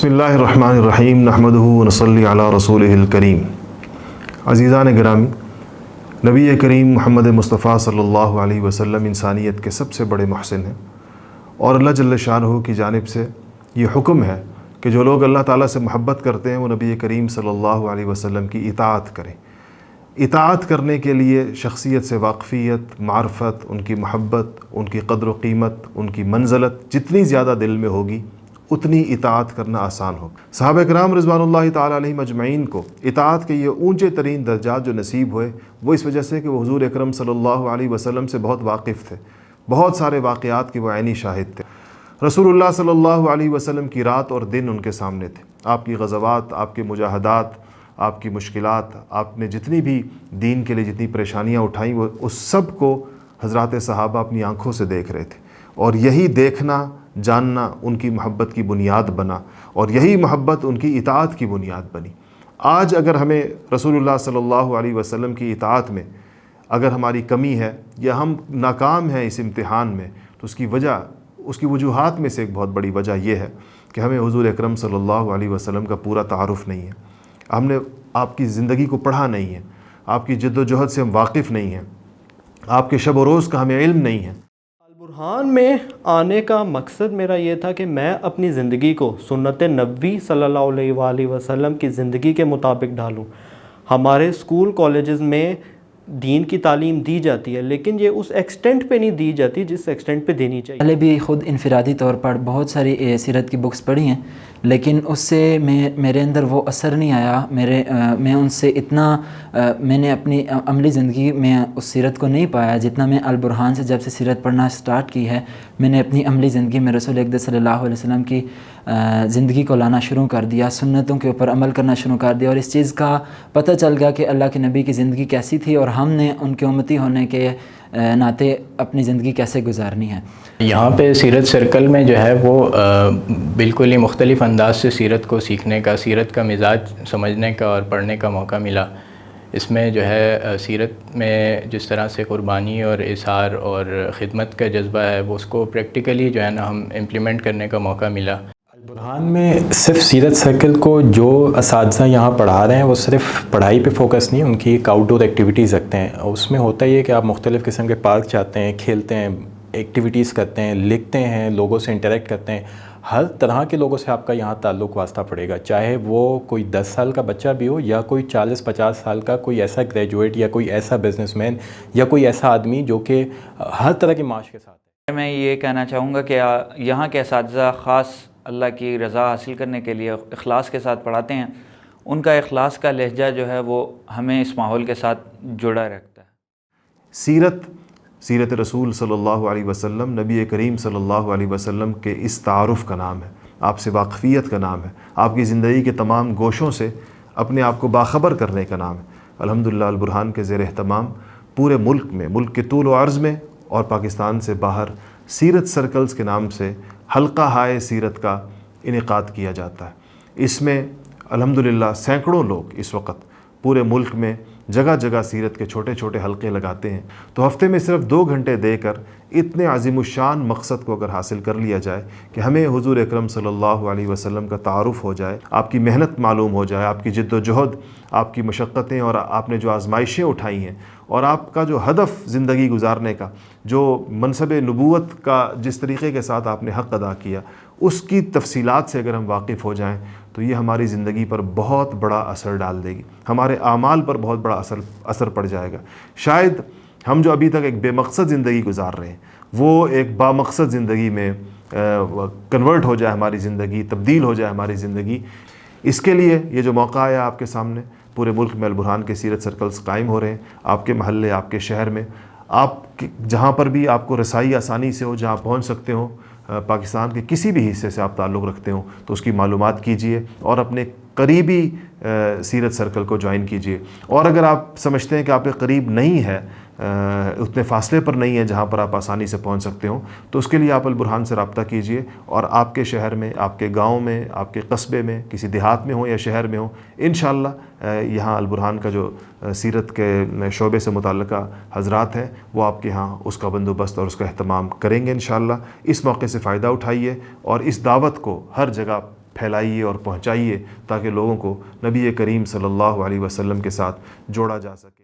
बिस्मिल्लाहिर्रहमानिर्रहीम नहमदुहु व नसल्ली अला रसूलिहिल करीम। अज़ीज़ान गिरामी, नबी करीम मोहम्मद मुस्तफ़ा सल्लल्लाहु अलैहि वसल्लम इंसानियत के सबसे बड़े मुहसिन हैं और अल्लाह जल्ल शानहू की जानिब से ये हुक्म है कि जो लोग अल्लाह ताला से मोहब्बत करते हैं वो नबी करीम सल्लल्लाहु अलैहि वसल्लम की इताअत करें। इताअत करने के लिए शख्सियत से वाक़फ़ियत, मारफत, उनकी मोहब्बत, उनकी क़द्र व क़ीमत, उनकी मंज़लत जितनी ज़्यादा दिल में होगी उतनी इताअत करना आसान हो। सहाबा किराम रिज़वानुल्लाहि ताला अलैहिम अजमईन को इताअत के ये ऊँचे तरीन दर्जात जो नसीब हुए वो इस वजह से कि वो हुज़ूर अकरम सल्लल्लाहु अलैहि वसल्लम से बहुत वाकिफ़ थे, बहुत सारे वाक़यात के वो ऐनी शाहिद थे। रसूलुल्लाह सल्लल्लाहु अलैहि वसल्लम की रात और दिन उनके सामने थे। आपकी ग़ज़वात, आपके मुजाहदात, आपकी मुश्किलात, आपने जितनी भी दीन के लिए जितनी परेशानियाँ उठाई वो उस सब को हज़रात सहाबा अपनी आँखों से देख रहे थे और यही देखना जानना उनकी मोहब्बत की बुनियाद बना और यही मोहब्बत उनकी इताअत की बुनियाद बनी। आज अगर हमें रसूलुल्लाह सल्लल्लाहु अलैहि वसल्लम की इताअत में अगर हमारी कमी है या हम नाकाम हैं इस इम्तिहान में तो उसकी वजह, उसकी वजूहात में से एक बहुत बड़ी वजह यह है कि हमें हुज़ूर अकरम सल्लल्लाहु अलैहि वसल्लम का पूरा तारुफ़ नहीं है। हमने आपकी ज़िंदगी को पढ़ा नहीं है, आपकी जद्दोजहद से हम वाकिफ़ नहीं हैं, आपके शब व रोज़ का हमें इल्म नहीं है। बुरहान में आने का मकसद मेरा ये था कि मैं अपनी ज़िंदगी को सुन्नत नबी सल्लल्लाहु अलैहि वसल्लम की ज़िंदगी के मुताबिक ढालूँ। हमारे स्कूल कॉलेजेस में दीन की तालीम दी जाती है लेकिन ये उस एक्सटेंट पे नहीं दी जाती जिस एक्सटेंट पे देनी चाहिए। पहले भी ख़ुद इनफरादी तौर पर बहुत सारी सीरत की बुक्स पढ़ी हैं लेकिन उससे मेरे अंदर वो असर नहीं आया। मैं उनसे इतना मैंने अपनी अमली ज़िंदगी में उस सीरत को नहीं पाया जितना मैं अल बुरहान से जब से सीरत पढ़ना स्टार्ट की है मैंने अपनी अमली ज़िंदगी में रसूल अक़दस सल्लल्लाहु अलैहि वसल्लम की ज़िंदगी को लाना शुरू कर दिया, सुन्नतों के ऊपर अमल करना शुरू कर दिया और इस चीज़ का पता चल गया कि अल्लाह के नबी की ज़िंदगी कैसी थी और हमने उनके उम्मती होने के नाते अपनी ज़िंदगी कैसे गुजारनी है। यहाँ पे सीरत सर्कल में जो है वो बिल्कुल ही मुख्तलिफ़ अंदाज से सीरत को सीखने का, सीरत का मिजाज समझने का और पढ़ने का मौका मिला। इसमें जो है सीरत में जिस तरह से क़ुरबानी और इसार और ख़िदमत का जज्बा है वो उसको प्रैक्टिकली जो है ना हम इम्प्लीमेंट करने का मौका मिला। बुरहान में सिर्फ सीरत सर्कल को जो असातिज़ा यहाँ पढ़ा रहे हैं वो सिर्फ पढ़ाई पे फोकस नहीं, उनकी एक आउटडोर एक्टिविटीज़ रखते हैं। उसमें होता ही है कि आप मुख्तलिफ़ किस्म के पार्क जाते हैं, खेलते हैं, एक्टिविटीज़ करते हैं, लिखते हैं, लोगों से इंटरेक्ट करते हैं। हर तरह के लोगों से आपका यहाँ ताल्लुक़ वास्ता पड़ेगा, चाहे वो कोई 10 साल का बच्चा भी हो या कोई 40-50 साल का कोई ऐसा ग्रेजुएट या कोई ऐसा बिजनेसमैन या कोई ऐसा आदमी जो कि हर तरह के माश के साथ है। मैं ये कहना चाहूँगा कि यहाँ के असातिज़ा ख़ास अल्लाह की रज़ा हासिल करने के लिए इखलास के साथ पढ़ाते हैं। उनका इखलास का लहजा जो है वो हमें इस माहौल के साथ जुड़ा रखता है। सीरत रसूल सल्लल्लाहु अलैहि वसल्लम, नबी करीम सल्लल्लाहु अलैहि वसल्लम के इस तारुफ़ का नाम है, आपसे वाक़फ़ियत का नाम है, आपकी ज़िंदगी के तमाम गोशों से अपने आप को बाखबर करने का नाम है। अल्हम्दुलिल्लाह अल बुरहान के ज़ेर एहतमाम पूरे मुल्क में, मुल्क के तूल व अर्ज़ में और पाकिस्तान से बाहर सीरत सर्कल्स के नाम से हल्का हाय सीरत का इनेकाद किया जाता है। इसमें अल्हम्दुलिल्लाह सैकड़ों लोग इस वक्त पूरे मुल्क में जगह जगह सीरत के छोटे छोटे हल्के लगाते हैं। तो हफ़्ते में सिर्फ 2 घंटे देकर इतने अज़ीमुश्शान मकसद को अगर हासिल कर लिया जाए कि हमें हुज़ूर अकरम सल्लल्लाहु अलैहि वसल्लम का तारुफ़ हो जाए, आपकी मेहनत मालूम हो जाए, आपकी जिद्दोजहद, आपकी मशक्क़तें और आपने जो आज़माइशें उठाई हैं और आपका जो हदफ़ ज़िंदगी गुजारने का, जो मनसब नबूवत का जिस तरीक़े के साथ आपने हक़ अदा किया उसकी तफ़सीलात से अगर हम वाकिफ़ हो जाएँ तो ये हमारी ज़िंदगी पर बहुत बड़ा असर डाल देगी, हमारे आमाल पर बहुत बड़ा असर पड़ जाएगा। शायद हम जो अभी तक एक बेमकसद ज़िंदगी गुजार रहे हैं वो एक बामकसद ज़िंदगी में कन्वर्ट हो जाए, हमारी ज़िंदगी तब्दील हो जाए हमारी ज़िंदगी। इसके लिए ये जो मौका आया आपके सामने, पूरे मुल्क में अल बुरहान के सीरत सर्कल्स कायम हो रहे हैं। आपके महल्ले, आपके शहर में, आप जहाँ पर भी आपको रसाई आसानी से हो, जहाँ पहुँच सकते हो, पाकिस्तान के किसी भी हिस्से से आप ताल्लुक़ रखते हो तो उसकी मालूमात कीजिए और अपने करीबी सीरत सर्कल को ज्वाइन कीजिए। और अगर आप समझते हैं कि आपके करीब नहीं है, उतने फ़ासले पर नहीं है जहाँ पर आप आसानी से पहुँच सकते हो तो उसके लिए आप अल बुरहान से रब्ता कीजिए और आपके शहर में, आपके गाँव में, आपके कस्बे में, किसी देहात में हो या शहर में हो, इंशाअल्लाह यहाँ अल बुरहान का जो सीरत के शोबे से मुतल्लिक़ा हज़रात हैं वो आपके यहाँ उसका बंदोबस्त और उसका अहतमाम करेंगे इंशाअल्लाह। इस मौके से फ़ायदा उठाइए और इस दावत को हर जगह پھیلائیے اور پہنچائیے تاکہ لوگوں کو نبی کریم صلی اللہ علیہ وسلم کے ساتھ جوڑا جا سکے۔